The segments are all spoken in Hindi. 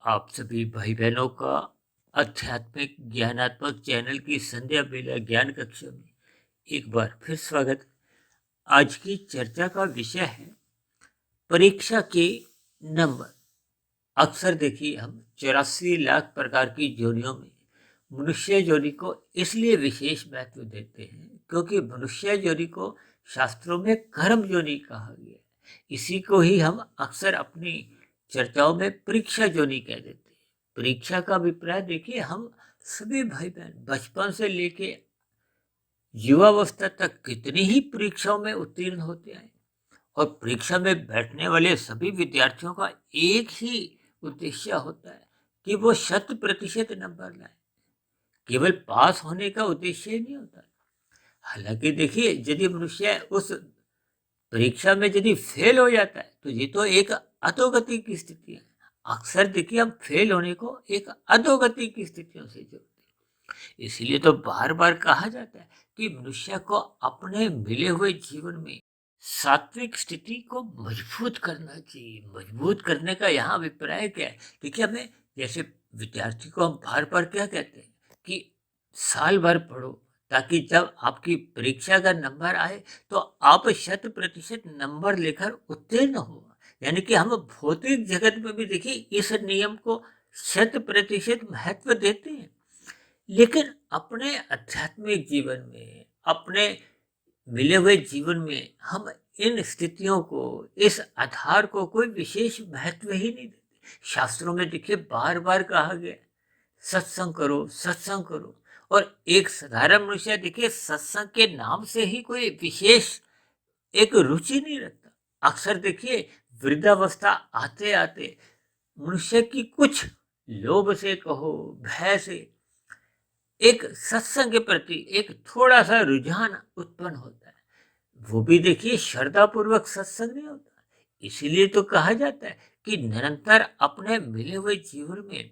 आप सभी भाई बहनों का आध्यात्मिक ज्ञानात्मक चैनल की संध्या बेला ज्ञान कक्षा में एक बार फिर स्वागत। आज की चर्चा का विषय है परीक्षा के नंबर। अक्सर देखिए हम 84 लाख प्रकार की जोनियों में मनुष्य जोनी को इसलिए विशेष महत्व देते हैं क्योंकि मनुष्य जोनी को शास्त्रों में कर्म जोनी कहा गया है। इसी को ही हम अक्सर अपनी चर्चाओं में परीक्षा जोनी कह देते हैं। परीक्षा का अभिप्राय देखिए, हम सभी भाई बहन बचपन से लेके युवावस्था तक कितनी ही परीक्षाओं में उत्तीर्ण होते हैं और परीक्षा में बैठने वाले सभी विद्यार्थियों का एक ही उद्देश्य होता है कि वो 100% नंबर लाए। केवल पास होने का उद्देश्य ही नहीं होता। हालांकि देखिए, यदि मनुष्य उस परीक्षा में यदि फेल हो जाता है तो ये तो एक अधोगति की स्थिति है। अक्सर देखिए हम फेल होने को एक अधोगति की स्थितियों से जोड़ते हैं। इसलिए तो बार बार कहा जाता है कि मनुष्य को अपने मिले हुए जीवन में सात्विक स्थिति को मजबूत करना चाहिए। मजबूत करने का यहाँ अभिप्राय क्या है? देखिए, हमें जैसे विद्यार्थी को हम बार बार क्या कहते हैं कि साल भर पढ़ो ताकि जब आपकी परीक्षा का नंबर आए तो आप 100% नंबर लेकर उत्तीर्ण हो। यानी कि हम भौतिक जगत में भी देखिए इस नियम को 100% महत्व देते हैं, लेकिन अपने आध्यात्मिक जीवन में, अपने मिले हुए जीवन में हम इन स्थितियों को, इस आधार को कोई विशेष महत्व ही नहीं देते। शास्त्रों में देखिए बार बार कहा गया सत्संग करो, सत्संग करो। और एक साधारण मनुष्य देखिए सत्संग के नाम से ही कोई विशेष एक रुचि नहीं रखता। अक्सर देखिए वृद्धावस्था आते आते मनुष्य की कुछ लोभ से कहो, भय से एक सत्संग के प्रति एक थोड़ा सा रुझान उत्पन्न होता है। वो भी देखिए श्रद्धा पूर्वक सत्संग नहीं होता। इसीलिए तो कहा जाता है कि निरंतर अपने मिले हुए जीवन में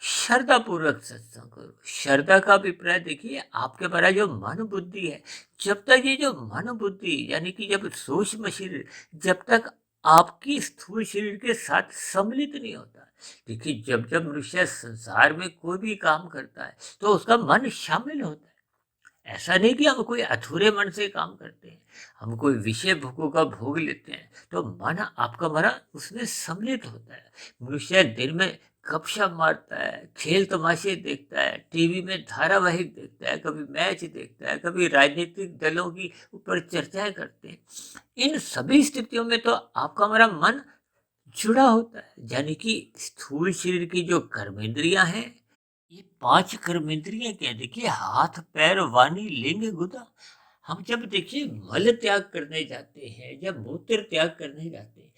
श्रद्धा पूर्वक सत्संग करो। श्रद्धा का अभिप्राय देखिए, आपके पास जो मन बुद्धि है, जब तक ये जो मन बुद्धि यानी कि जब सूक्ष्म शरीर जब तक आपकी स्थूल शरीर के साथ सम्मिलित नहीं होता। देखिए, जब जब मनुष्य संसार में कोई भी काम करता है तो उसका मन शामिल होता है। ऐसा नहीं कि हम कोई अधूरे मन से काम करते हैं। हम कोई विषय भोगों का भोग लेते हैं तो मन आपका मरा उसमें सम्मिलित होता है। मनुष्य दिन में गपशप मारता है, खेल तमाशे देखता है, टीवी में धारावाहिक देखता है, कभी मैच देखता है, कभी राजनीतिक दलों की ऊपर चर्चाएं करते हैं। इन सभी स्थितियों में तो आपका हमारा मन जुड़ा होता है। यानी कि स्थूल शरीर की जो कर्मेंद्रियां हैं, ये 5 कर्मेंद्रियां क्या है? देखिए, हाथ पैर वाणी लिंग गुदा। हम जब देखिए मल त्याग करने जाते हैं, जब मूत्र त्याग करने जाते हैं,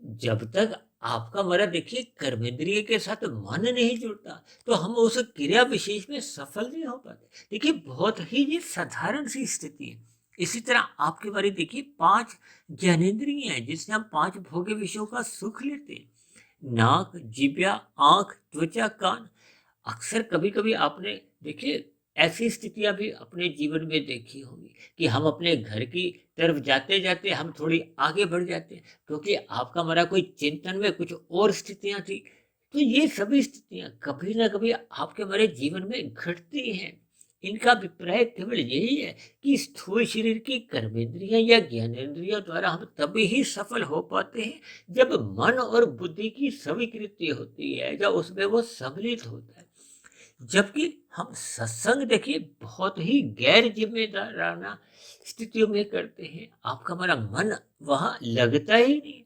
जब तक आपका मरा देखिए कर्मेंद्रिय के साथ मन नहीं जुड़ता तो हम उस क्रिया विशेष में सफल नहीं हो पाते। देखिए, बहुत ही ये साधारण सी स्थिति है। इसी तरह आपके बारे देखिए 5 ज्ञानेंद्रिय हैं जिससे हम 5 भोग्य विषयों का सुख लेते हैं। नाक, जिब्या, आंख, त्वचा, कान। अक्सर कभी कभी आपने देखिए ऐसी स्थितियां भी अपने जीवन में देखी होंगी कि हम अपने घर की तरफ जाते जाते हम थोड़ी आगे बढ़ जाते हैं क्योंकि आपका हमारा कोई चिंतन में कुछ और स्थितियां थी। तो ये सभी स्थितियां कभी ना कभी आपके हमारे जीवन में घटती हैं। इनका अभिप्राय केवल यही है कि स्थूल शरीर की कर्मेंद्रियां या ज्ञानेंद्रियों द्वारा हम तभी ही सफल हो पाते हैं जब मन और बुद्धि की स्वीकृति होती है, जब उसमें वो सम्मिलित होता है। जबकि हम सत्संग देखिए बहुत ही गैर जिम्मेदाराना स्थितियों में करते हैं। आपका हमारा मन वहां लगता ही नहीं।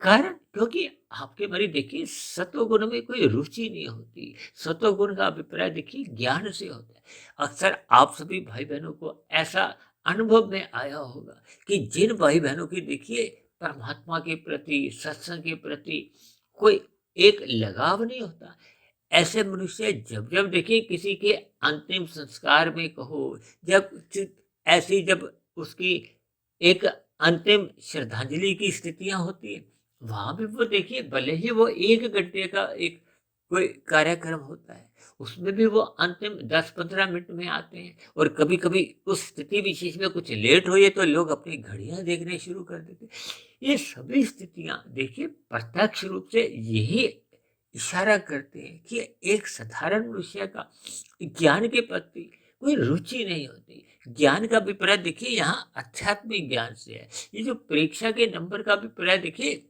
कारण क्योंकि आपके बारे देखिए सतोगुण में कोई रुचि नहीं होती। सतोगुण का अभिप्राय देखिए ज्ञान से होता है। अक्सर आप सभी भाई बहनों को ऐसा अनुभव में आया होगा कि जिन भाई बहनों की देखिए परमात्मा के प्रति, सत्संग के प्रति कोई एक लगाव नहीं होता, ऐसे मनुष्य जब जब देखिए किसी के अंतिम संस्कार में कहो, जब ऐसी जब उसकी एक अंतिम श्रद्धांजलि की स्थितियां होती है, वहां भी वो देखिए भले ही वो 1 घंटे का एक कोई कार्यक्रम होता है, उसमें भी वो अंतिम 10-15 मिनट में आते हैं। और कभी कभी उस स्थिति विशेष में कुछ लेट हो तो लोग अपनी घड़ियां देखने शुरू कर देते हैं। ये सभी स्थितियां देखिए प्रत्यक्ष रूप से यही इशारा करते हैं कि एक साधारण मनुष्य का ज्ञान के प्रति कोई रुचि नहीं होती। ज्ञान का अभिप्राय देखिए यहाँ आध्यात्मिक ज्ञान से है। ये जो परीक्षा के नंबर का अभिप्राय देखिए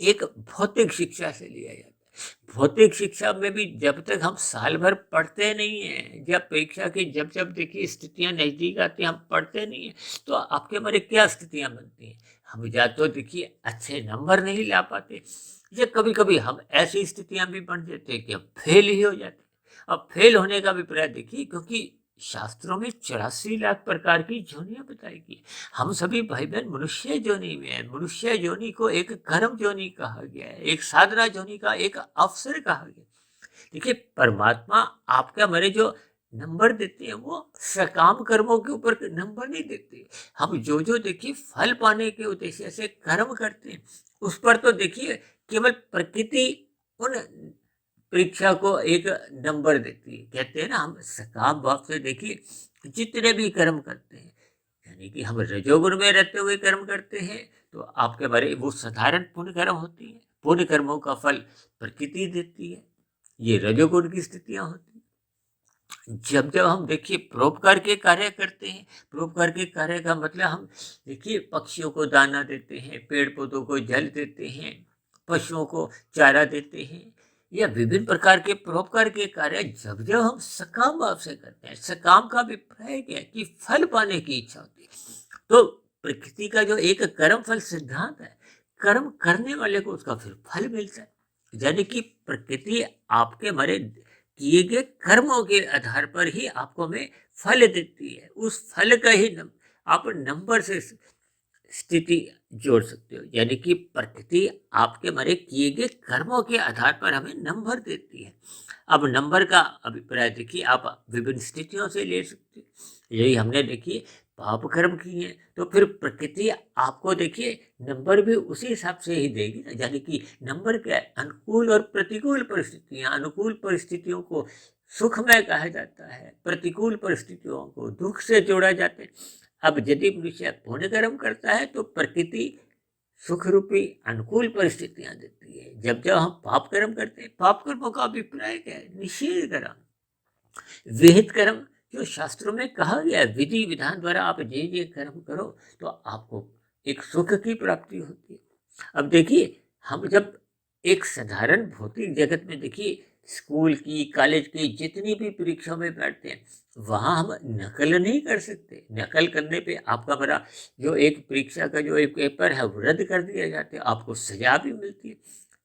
एक भौतिक शिक्षा से लिया जाता है। भौतिक शिक्षा में भी जब तक हम साल भर पढ़ते नहीं हैं, जब परीक्षा की जब जब देखिए स्थितियां नजदीक आती हैं, हम पढ़ते नहीं हैं, तो आपके हमारे क्या स्थितियां बनती हैं? हम या तो देखिए अच्छे नंबर नहीं ला पाते, या कभी कभी हम ऐसी स्थितियां भी बन जाते हैं कि हम फेल ही हो जाते हैं। अब फेल होने का अभिप्राय देखिए, क्योंकि शास्त्रों में 84 लाख प्रकार की जोनियां बताई गई। हम सभी भाई बहन मनुष्य जोनि में है। मनुष्य जोनि को एक कर्म जोनि कहा गया है, एक साधना जोनि का एक अवसर कहा गया। देखिए परमात्मा आपका मेरे जो नंबर देते हैं वो सकाम कर्मों के ऊपर नंबर नहीं देते। हम जो जो देखिए फल पाने के उद्देश्य से कर्म करते हैं, उस पर तो देखिए केवल प्रकृति उन परीक्षा को एक नंबर देती है। कहते हैं ना, हम सकाम भाव से देखिए जितने भी कर्म करते हैं, यानी कि हम रजोगुण में रहते हुए कर्म करते हैं, तो आपके बारे वो साधारण पुण्य कर्म होती है। पुण्य कर्मों का फल प्रकृति देती है, ये रजोगुण की स्थितियां होती हैं। जब जब हम देखिए परोपकार के कार्य करते हैं, परोपकार के कार्य का मतलब हम देखिए पक्षियों को दाना देते हैं, पेड़ पौधों को जल देते हैं, पशुओं को चारा देते हैं, या विभिन्न प्रकार के परोपकार के कार्य जब जब हम सकाम भाव से करते हैं। सकाम का अभिप्राय क्या है कि फल पाने की इच्छा होती है। तो प्रकृति का जो एक कर्म फल सिद्धांत है, कर्म करने वाले को उसका फिर फल मिलता है। यानी कि प्रकृति आपके हमारे किए गए कर्मों के आधार पर ही आपको हमें फल देती है। उस फल का ही आप नंबर से स्थिति जोड़ सकते हो। यानी कि प्रकृति आपके हमारे किए गए कर्मों के आधार पर हमें नंबर देती है। अब नंबर का अभिप्राय देखिए आप विभिन्न स्थितियों से ले सकते हो। यही हमने देखिए पाप कर्म किए हैं, तो फिर प्रकृति आपको देखिए नंबर भी उसी हिसाब से ही देगी ना। यानी कि नंबर क्या है? अनुकूल और प्रतिकूल परिस्थितियां। अनुकूल परिस्थितियों को सुखमय कहा जाता है, प्रतिकूल परिस्थितियों को दुख से जोड़ा जाता है। अब यदि मनुष्य पुण्य कर्म करता है तो प्रकृति सुख रूपी अनुकूल परिस्थितियां देती है। जब जब हम पाप कर्म करते हैं, पाप कर्मों का अभिप्राय क्या है? निषेध कर्म, विहित कर्म, जो शास्त्रों में कहा गया है, विधि विधान द्वारा आप ये कर्म करो तो आपको एक सुख की प्राप्ति होती है। अब देखिए हम जब एक साधारण भौतिक जगत में देखिए स्कूल की कॉलेज की जितनी भी परीक्षाओं में बैठते हैं, वहां हम नकल नहीं कर सकते। नकल करने पे आपका बड़ा जो एक परीक्षा का जो एक पेपर है वो रद्द कर दिया जाता है, आपको सजा भी मिलती है।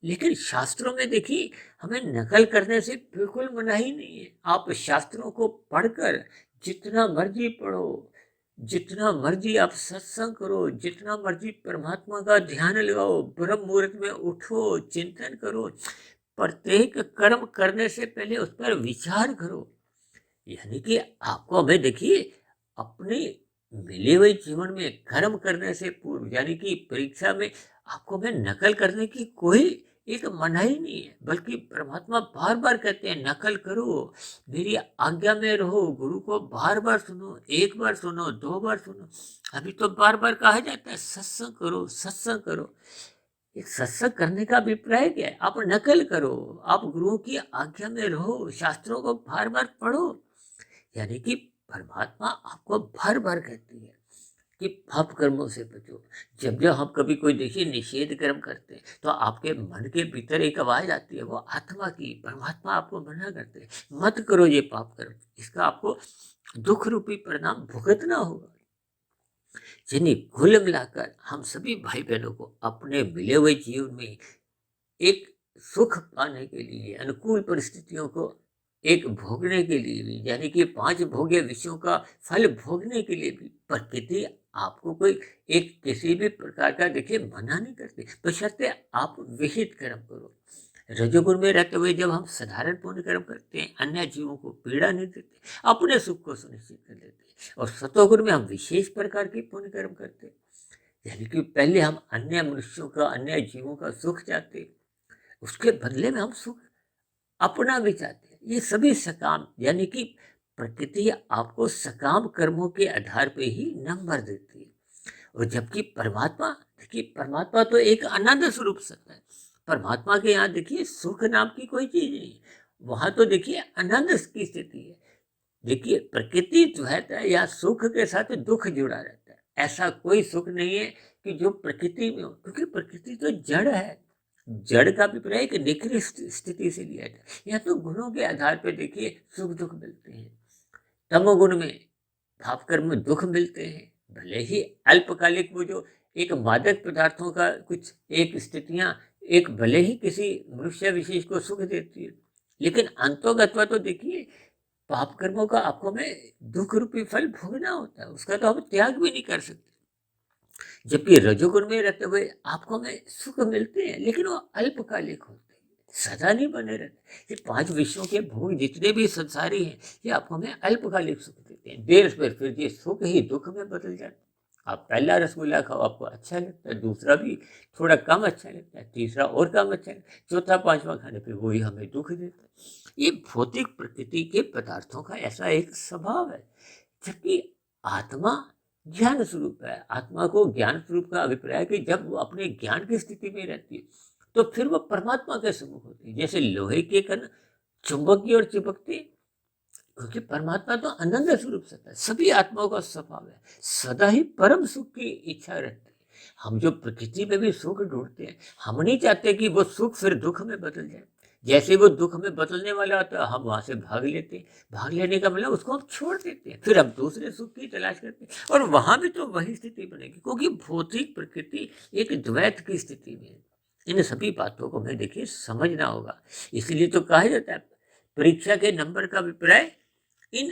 लेकिन शास्त्रों में देखिए हमें नकल करने से बिल्कुल मनाही नहीं है। आप शास्त्रों को पढ़कर जितना मर्जी पढ़ो, जितना मर्जी आप सत्संग करो, जितना मर्जी परमात्मा का ध्यान लगाओ, ब्रह्म मुहूर्त में उठो, चिंतन करो, प्रत्येक कर्म करने से पहले उस पर विचार करो। यानी कि आपको हमें देखिए अपने मिले हुए जीवन में कर्म करने से पूर्व, यानी कि परीक्षा में आपको हमें नकल करने की कोई एक मनाही नहीं है। बल्कि परमात्मा बार बार कहते हैं नकल करो, मेरी आज्ञा में रहो, गुरु को बार बार सुनो, एक बार सुनो, दो बार सुनो। अभी तो बार बार कहा जाता है सत्संग करो, सत्संग करो। एक सत्संग करने का अभिप्राय क्या है? आप नकल करो, आप गुरुओं की आज्ञा में रहो, शास्त्रों को बार बार पढ़ो। यानी कि परमात्मा आपको बार बार कहती है कि पाप कर्मों से बचो। जब जब हम कभी कोई देखिए निषेध कर्म करते हैं, तो आपके मन के भीतर एक आवाज आती है, वो आत्मा की। परमात्मा आपको मना करते हैं, मत करो ये पाप कर्म, इसका आपको दुख रूपी परिणाम भुगतना होगा। यानी कुल मिलाकर हम सभी भाई बहनों को अपने मिले हुए जीवन में एक सुख पाने के लिए, अनुकूल परिस्थितियों को एक भोगने के लिए भी, यानी कि 5 भोग्य विषयों का फल भोगने के लिए भी प्रकृति आपको कोई एक किसी भी प्रकार का देखिए मना नहीं करती, बशर्ते आप विहित कर्म करो। रजोगुण में रहते हुए जब हम साधारण पुण्य कर्म करते हैं, अन्य जीवों को पीड़ा नहीं देते, अपने सुख को सुनिश्चित कर लेते हैं। और सतोगुण में हम विशेष प्रकार के पुण्य कर्म करते हैं, यानी कि पहले हम अन्य मनुष्यों का, अन्य जीवों का सुख चाहते हैं, उसके बदले में हम सुख अपना भी चाहते हैं। ये सभी सकाम, यानी कि प्रकृति आपको सकाम कर्मों के आधार पे ही नंबर देती है। और जबकि परमात्मा, देखिए परमात्मा तो एक आनंद स्वरूप सत्ता है। परमात्मा के यहाँ देखिए सुख नाम की कोई चीज नहीं, वहां तो देखिए आनंद की स्थिति है। देखिए प्रकृति जो है या सुख के साथ दुख जुड़ा रहता है, ऐसा कोई सुख नहीं है कि जो प्रकृति में हो, क्योंकि प्रकृति तो जड़ है। जड़ का अभिप्राय एक निकृष्ट स्थिति से लिया जाए। यहाँ तो गुणों के आधार पर देखिए सुख दुख मिलते हैं। तमोगुण में भाव कर्म में दुख मिलते हैं, भले ही अल्पकालिक वो जो एक मादक पदार्थों का कुछ एक स्थितियां एक भले ही किसी मनुष्य विशेष को सुख देती है, लेकिन अंतोगत्वा तो देखिए पाप कर्मों का आपको में दुख रूपी फल भोगना होता है, उसका तो हम त्याग भी नहीं कर सकते। जबकि रजोगुण में रहते हुए आपको में सुख मिलते हैं, लेकिन वो अल्पकालिक होते हैं, सदा नहीं बने रहते। ये 5 विषयों के भोग जितने भी संसारी हैं, ये आपको में अल्पकालिक सुख देते हैं, देर से फिर ये सुख ही दुख में बदल जाते हैं। आप पहला रसगुल्ला खाओ आपको अच्छा लगता है, दूसरा भी थोड़ा कम अच्छा लगता है, तीसरा और कम अच्छा लगता है, चौथा पांचवा खाने पे वही हमें दुख देता है। ये भौतिक प्रकृति के पदार्थों का ऐसा एक स्वभाव है। जबकि आत्मा ज्ञान स्वरूप है। आत्मा को ज्ञान स्वरूप का अभिप्राय है कि जब वो अपने ज्ञान की स्थिति में रहती है तो फिर वो परमात्मा के सम्मुख होती है। जैसे लोहे के कण चुंबक की ओर चिपकते, क्योंकि परमात्मा तो आनंद स्वरूप सत्ता है। सभी आत्माओं का स्वभाव है सदा ही परम सुख की इच्छा रहती है। हम जो प्रकृति में भी सुख ढूंढते हैं, हम नहीं चाहते कि वो सुख फिर दुख में बदल जाए। जैसे वो दुख में बदलने वाला होता है हम वहां से भाग लेते हैं, भाग लेने का मतलब उसको हम छोड़ देते हैं, फिर हम दूसरे सुख की तलाश करते हैं, और वहां भी तो वही स्थिति बनेगी, क्योंकि भौतिक प्रकृति एक द्वैत की स्थिति में है। इन सभी बातों को हमें देखिए समझना होगा। इसलिए तो कहा जाता है परीक्षा के नंबर का अभिप्राय इन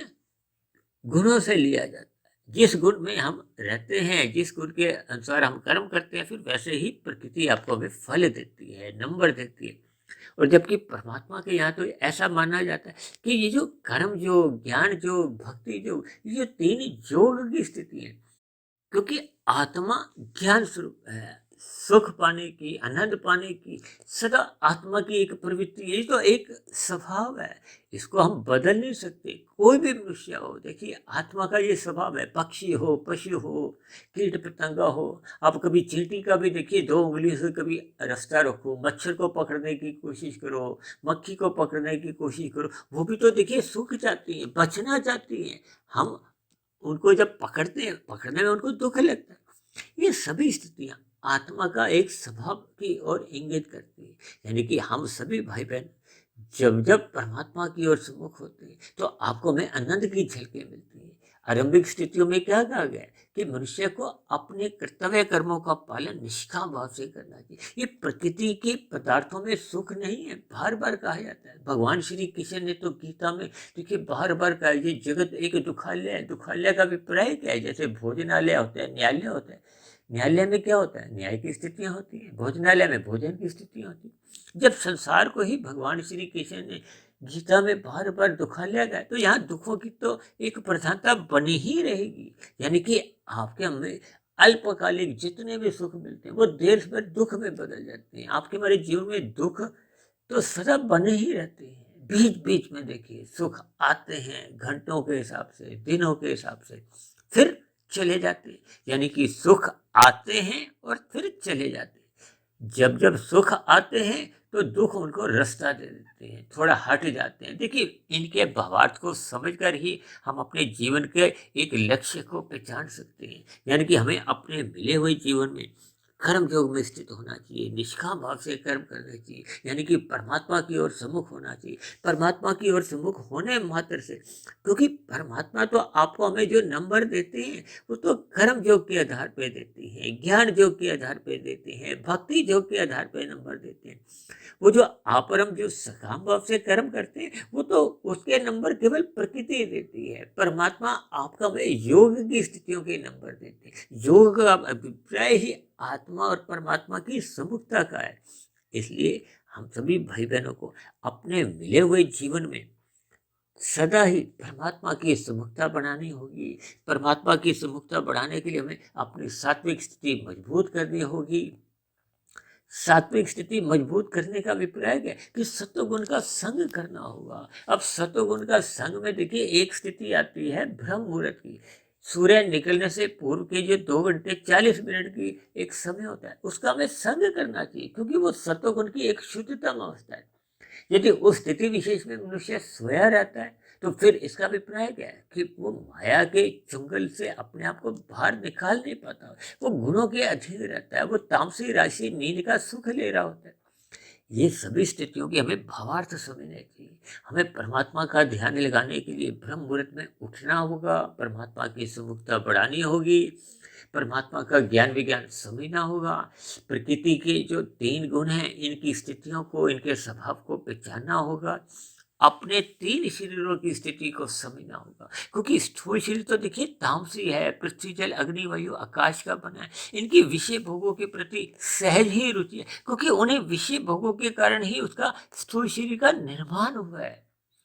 गुणों से लिया जाता है। जिस गुण में हम रहते हैं, जिस गुण के अनुसार हम कर्म करते हैं, फिर वैसे ही प्रकृति आपको हमें फल देती है, नंबर देती है। और जबकि परमात्मा के यहाँ तो ऐसा माना जाता है कि ये जो कर्म जो ज्ञान जो भक्ति जो ये 3 योग की स्थिति है, क्योंकि आत्मा ज्ञान स्वरूप है। सुख पाने की, आनंद पाने की सदा आत्मा की एक प्रवृत्ति है, तो एक स्वभाव है, इसको हम बदल नहीं सकते। कोई भी मनुष्य हो देखिए आत्मा का ये स्वभाव है, पक्षी हो, पशु हो, कीट पतंगा हो। आप कभी चींटी का भी देखिए 2 उंगली से कभी रास्ता रखो, मच्छर को पकड़ने की कोशिश करो, मक्खी को पकड़ने की कोशिश करो, वो भी तो देखिए सुख चाहती है, बचना चाहती है। हम उनको जब पकड़ते हैं, पकड़ने में उनको दुख लगता है। ये सभी स्थितियां आत्मा का एक स्वभाव की ओर इंगित करती है। यानी कि हम सभी भाई बहन जब जब परमात्मा की ओर सम्मुख होते हैं तो आपको में आनंद की झलकें मिलती है। आरंभिक स्थितियों में क्या कहा गया कि मनुष्य को अपने कर्तव्य कर्मों का पालन निष्काम भाव से करना चाहिए। ये प्रकृति के पदार्थों में सुख नहीं है, बार बार कहा जाता है। भगवान श्री कृष्ण ने तो गीता में देखिए बार बार कहा ये जगत एक दुखालय है। दुखालय का अभिप्राय क्या है? जैसे भोजनालय होता है, न्यायालय होता है। न्यायालय में क्या होता है? न्याय की स्थितियां होती है। भोजनालय में भोजन की स्थितियां होती है। जब संसार को ही भगवान श्री कृष्ण ने गीता में बार बार दुखालय गया, तो यहाँ दुखों की तो एक प्रधानता बनी ही रहेगी। यानी कि आपके हमें अल्पकालिक जितने भी सुख मिलते हैं वो देर भर दुख में बदल जाते हैं। आपके हमारे जीवन में दुख तो सदा बने ही रहते हैं। बीच बीच में देखिए सुख आते हैं, घंटों के हिसाब से, दिनों के हिसाब से, फिर चले जाते हैं। यानी कि सुख आते हैं और फिर चले जाते हैं। जब जब सुख आते हैं तो दुख उनको रास्ता दे देते हैं, थोड़ा हट जाते हैं। देखिए इनके भावार्थ को समझकर ही हम अपने जीवन के एक लक्ष्य को पहचान सकते हैं। यानी कि हमें अपने मिले हुए जीवन में कर्म योग में स्थित होना चाहिए, निष्काम भाव से कर्म करना चाहिए, यानी कि परमात्मा की ओर सम्मुख होना चाहिए। परमात्मा की ओर सम्मुख होने मात्र से, क्योंकि परमात्मा तो आपको हमें जो नंबर देते हैं वो तो कर्म योग के आधार पर देते हैं, ज्ञान योग के आधार पर देते हैं, भक्ति योग के आधार पर नंबर देते हैं। वो जो अपरम जो सकाम भाव से कर्म करते हैं वो तो उसके नंबर केवल प्रकृति देती है। परमात्मा आपका वे योग की स्थितियों के नंबर देते हैं। योग का अभिप्राय ही आत्मा और परमात्मा की सम्मुखता का है। इसलिए हम सभी भाई बहनों को अपने मिले हुए जीवन में सदा ही परमात्मा की सम्मुखता बढ़ानी होगी। परमात्मा की सम्मुखता बढ़ाने के लिए हमें अपनी सात्विक स्थिति मजबूत करनी होगी। सात्विक स्थिति मजबूत करने का अभिप्राय है कि सत्वगुण का संग करना होगा। अब सत्वगुण का संग में देखिए एक स्थिति आती है ब्रह्म मुहूर्त की। सूर्य निकलने से पूर्व के जो 2 घंटे 40 मिनट की एक समय होता है, उसका हमें संग करना चाहिए, क्योंकि वो सत्वगुण की एक शुद्धतम अवस्था है। यदि उस स्थिति विशेष में मनुष्य सोया रहता है, तो फिर इसका अभिप्राय क्या है कि वो माया के चुंगल से अपने आप को बाहर निकाल नहीं पाता, वो गुणों के अधीन रहता है, वो तामसी राशि नींद का सुख ले रहा होता है। ये सभी स्थितियों की हमें भावार्थ समझना चाहिए। हमें परमात्मा का ध्यान लगाने के लिए ब्रह्म मुहूर्त में उठना होगा, परमात्मा की सुमुखता बढ़ानी होगी, परमात्मा का ज्ञान विज्ञान समझना होगा, प्रकृति के जो 3 गुण हैं इनकी स्थितियों को, इनके स्वभाव को पहचानना होगा, अपने 3 शरीरों की स्थिति को समझना होगा, क्योंकि स्थूल शरीर तो देखिए तामसी है, पृथ्वी जल अग्नि वायु आकाश का बना है। इनकी विषय भोगों के प्रति सहज ही रुचि है, क्योंकि उन्हें विषय भोगों के कारण ही उसका स्थूल शरीर का निर्माण हुआ है,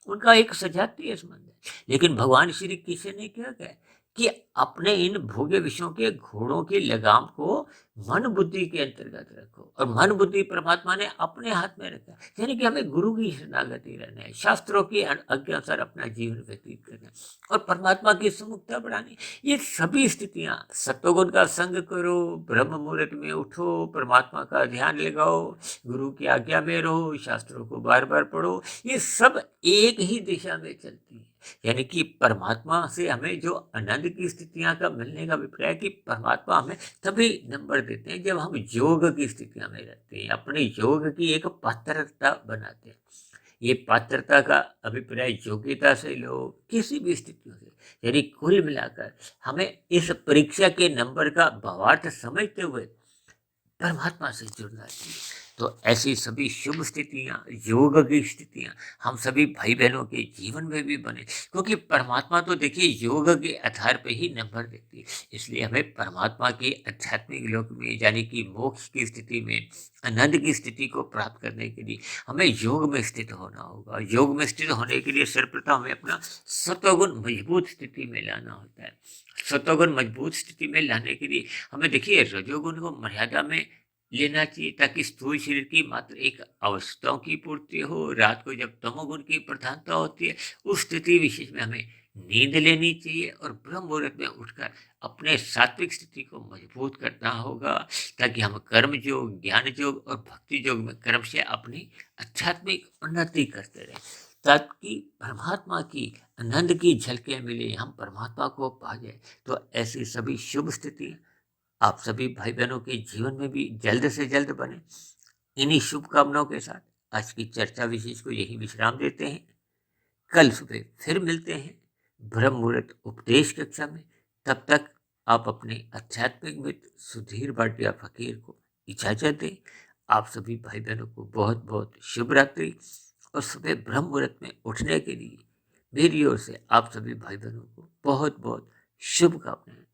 उनका एक सजातीय संबंध है। लेकिन भगवान श्री कृष्ण ने क्या कहा कि अपने इन भोग्य विषयों के घोड़ों की लगाम को मन बुद्धि के अंतर्गत रखो, और मन बुद्धि परमात्मा ने अपने हाथ में रखा, यानी कि हमें गुरु की शरणागति रहना है, शास्त्रों के आज्ञा अनुसार अपना जीवन व्यतीत करना है और परमात्मा की सुमुखता बढ़ानी। ये सभी स्थितियां, सत्वगुण का संग करो, ब्रह्म मुहूर्त में उठो, परमात्मा का ध्यान लगाओ, गुरु की आज्ञा में रहो, शास्त्रों को बार बार पढ़ो, ये सब एक ही दिशा में चलती है। यानी कि परमात्मा से हमें जो आनंद की स्थितियां का मिलने का अभिप्राय कि परमात्मा हमें तभी नंबर देते हैं जब हम योग की स्थितियां में रहते हैं, अपने योग की एक पात्रता बनाते हैं। ये पात्रता का अभिप्राय योग्यता से लो, किसी भी स्थितियों से, यानी कुल मिलाकर हमें इस परीक्षा के नंबर का भावार्थ समझते हुए परमात्मा से जुड़ना चाहिए। तो ऐसी सभी शुभ स्थितियां, योग की स्थितियां हम सभी भाई बहनों के जीवन में भी बने, क्योंकि परमात्मा तो देखिए योग के आधार पर ही नंबर देती है। इसलिए हमें परमात्मा के आध्यात्मिक लोक में, यानी कि मोक्ष की स्थिति में, आनंद की स्थिति को प्राप्त करने के लिए हमें योग में स्थित होना होगा। योग में स्थित होने के लिए सर्वप्रथम हमें अपना सत्वगुण मजबूत स्थिति में लाना होता है। सत्वगुण मजबूत स्थिति में लाने के लिए हमें देखिए रजोगुण को मर्यादा में लेना चाहिए, ताकि स्थूल शरीर की मात्र एक आवश्यकताओं की पूर्ति हो। रात को जब तमोगुण की प्रधानता होती है, उस स्थिति विशेष में हमें नींद लेनी चाहिए और ब्रह्म मुहूर्त में उठकर अपने सात्विक स्थिति को मजबूत करना होगा, ताकि हम कर्म योग, ज्ञान योग और भक्ति योग में क्रम से अपनी आध्यात्मिक उन्नति करते रहें, ताकि परमात्मा की आनंद की झलकें मिले, हम परमात्मा को पा जाए। तो ऐसी सभी शुभ स्थिति आप सभी भाई बहनों के जीवन में भी जल्द से जल्द बने। इन्हीं शुभकामनाओं के साथ आज की चर्चा विशेष को यही विश्राम देते हैं। कल सुबह फिर मिलते हैं ब्रह्म मुहूर्त उपदेश कक्षा में। तब तक आप अपने आध्यात्मिक मित्र सुधीर भाटिया फकीर को इजाजत दें। आप सभी भाई बहनों को बहुत बहुत शुभ रात्रि, और सुबह ब्रह्म मुहूर्त में उठने के लिए मेरी ओर से आप सभी भाई बहनों को बहुत बहुत शुभकामनाएं।